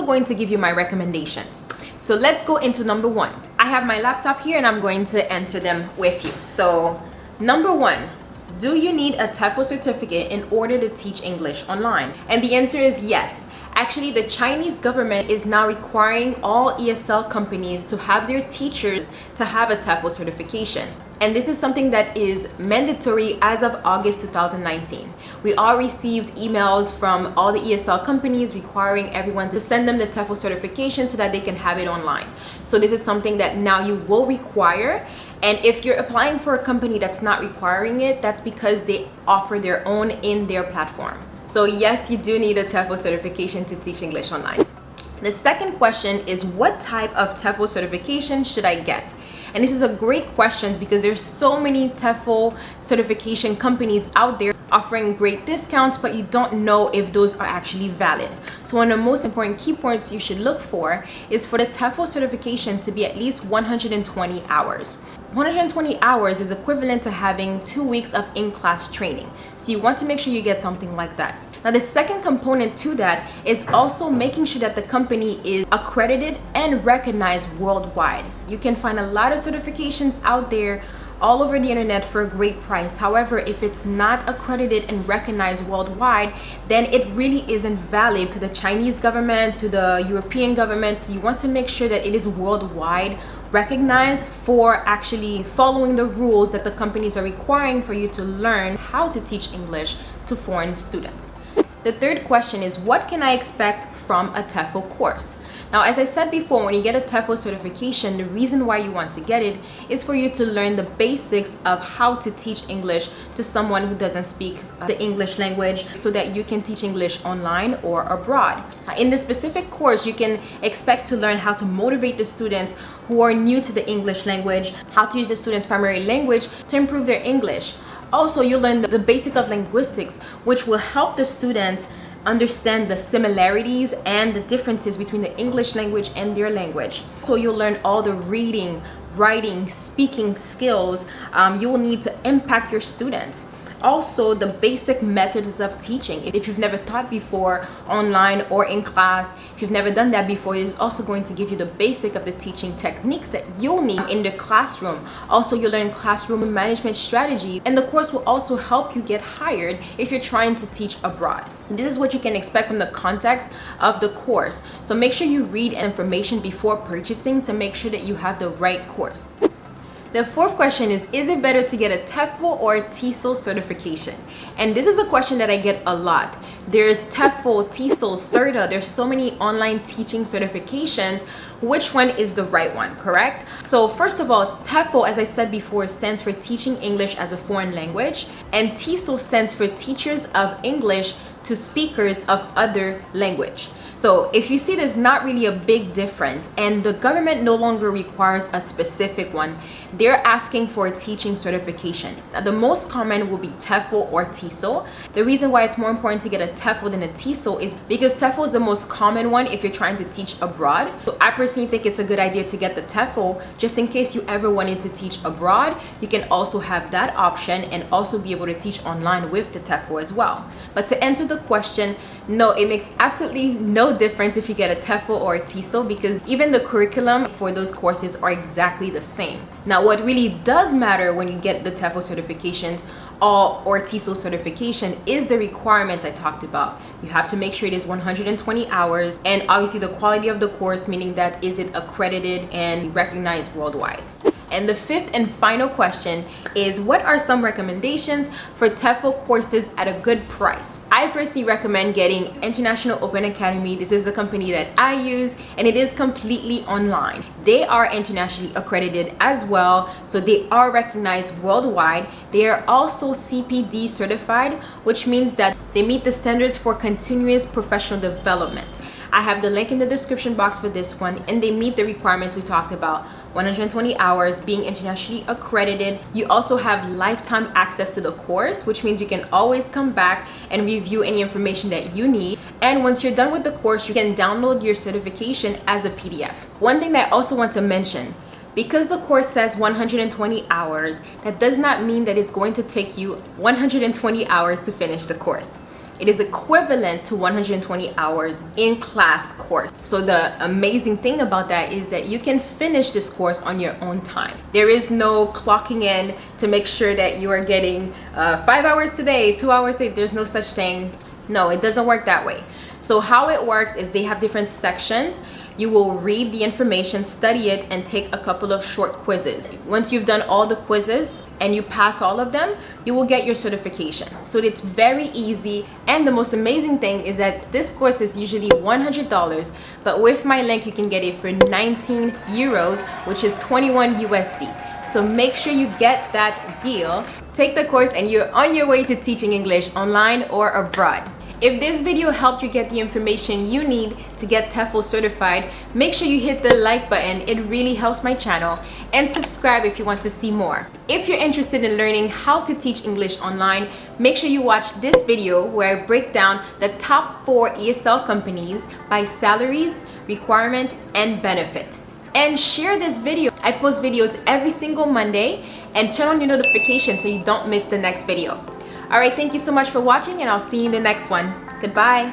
going to give you my recommendations. So let's go into number one. I have my laptop here and I'm going to answer them with you. So number one, do you need a TEFL certificate in order to teach English online? And the answer is yes. Actually, the Chinese government is now requiring all ESL companies to have their teachers to have a TEFL certification. And this is something that is mandatory as of August 2019. We all received emails from all the ESL companies requiring everyone to send them the TEFL certification so that they can have it online. So this is something that now you will require. And if you're applying for a company that's not requiring it, that's because they offer their own in their platform. So yes, you do need a TEFL certification to teach English online. The second question is, what type of TEFL certification should I get? And this is a great question because there's so many TEFL certification companies out there offering great discounts, but you don't know if those are actually valid. So one of the most important key points you should look for is for the TEFL certification to be at least 120 hours. 120 hours is equivalent to having 2 weeks of in-class training. So you want to make sure you get something like that. Now the second component to that is also making sure that the company is accredited and recognized worldwide. You can find a lot of certifications out there all over the internet for a great price. However, if it's not accredited and recognized worldwide, then it really isn't valid to the Chinese government, to the European government. So you want to make sure that it is worldwide recognized for actually following the rules that the companies are requiring for you to learn how to teach English to foreign students. The third question is, what can I expect from a TEFL course? Now, as I said before, when you get a TEFL certification, the reason why you want to get it is for you to learn the basics of how to teach English to someone who doesn't speak the English language, so that you can teach English online or abroad. Now, in this specific course, you can expect to learn how to motivate the students who are new to the English language, how to use the students' primary language to improve their English. Also, you learn the basic of linguistics, which will help the students understand the similarities and the differences between the English language and their language. So you'll learn all the reading, writing, speaking skills you will need to impact your students. Also, the basic methods of teaching. If you've never taught before online or in class, if you've never done that before, it is also going to give you the basic of the teaching techniques that you'll need in the classroom. Also, you'll learn classroom management strategies, and the course will also help you get hired if you're trying to teach abroad. This is what you can expect from the context of the course. So make sure you read information before purchasing to make sure that you have the right course. The fourth question is it better to get a TEFL or a TESOL certification? And this is a question that I get a lot. There's TEFL, TESOL, CERTA. There's so many online teaching certifications. Which one is the right one, correct? So first of all, TEFL, as I said before, stands for Teaching English as a Foreign Language, and TESOL stands for Teachers of English to Speakers of Other Language. So if you see, there's not really a big difference, and the government no longer requires a specific one. They're asking for a teaching certification. Now, the most common will be TEFL or TESOL. The reason why it's more important to get a TEFL than a TESOL is because TEFL is the most common one if you're trying to teach abroad. So I personally think it's a good idea to get the TEFL just in case you ever wanted to teach abroad. You can also have that option and also be able to teach online with the TEFL as well. But to answer the question, no, it makes absolutely no difference if you get a TEFL or a TESOL, because even the curriculum for those courses are exactly the same. Now, what really does matter when you get the TEFL certifications or TESOL certification is the requirements I talked about. You have to make sure it is 120 hours, and obviously the quality of the course, meaning that is it accredited and recognized worldwide. And the fifth and final question is, what are some recommendations for TEFL courses at a good price? I personally recommend getting International Open Academy. This is the company that I use, and it is completely online. They are internationally accredited as well, so they are recognized worldwide. They are also CPD certified, which means that they meet the standards for continuous professional development. I have the link in the description box for this one, and they meet the requirements we talked about. 120 hours, being internationally accredited. You also have lifetime access to the course, which means you can always come back and review any information that you need. And once you're done with the course, you can download your certification as a PDF. One thing that I also want to mention, because the course says 120 hours, that does not mean that it's going to take you 120 hours to finish the course. it is equivalent to 120 hours in class course. So the amazing thing about that is that you can finish this course on your own time. There is no clocking in to make sure that you are getting 5 hours today, 2 hours today. There's no such thing. No, it doesn't work that way. So how it works is they have different sections. You will read the information, study it, and take a couple of short quizzes. Once you've done all the quizzes and you pass all of them, you will get your certification. So it's very easy. And the most amazing thing is that this course is usually $100, but with my link, you can get it for 19 euros, which is 21 USD. So make sure you get that deal. Take the course and you're on your way to teaching English online or abroad. If this video helped you get the information you need to get TEFL certified, make sure you hit the like button. It really helps my channel, and subscribe if you want to see more. If you're interested in learning how to teach English online, make sure you watch this video where I break down the top 4 ESL companies by salaries, requirement, and benefit. And share this video. I post videos every single Monday, and turn on your notifications so you don't miss the next video. All right, thank you so much for watching, and I'll see you in the next one. Goodbye.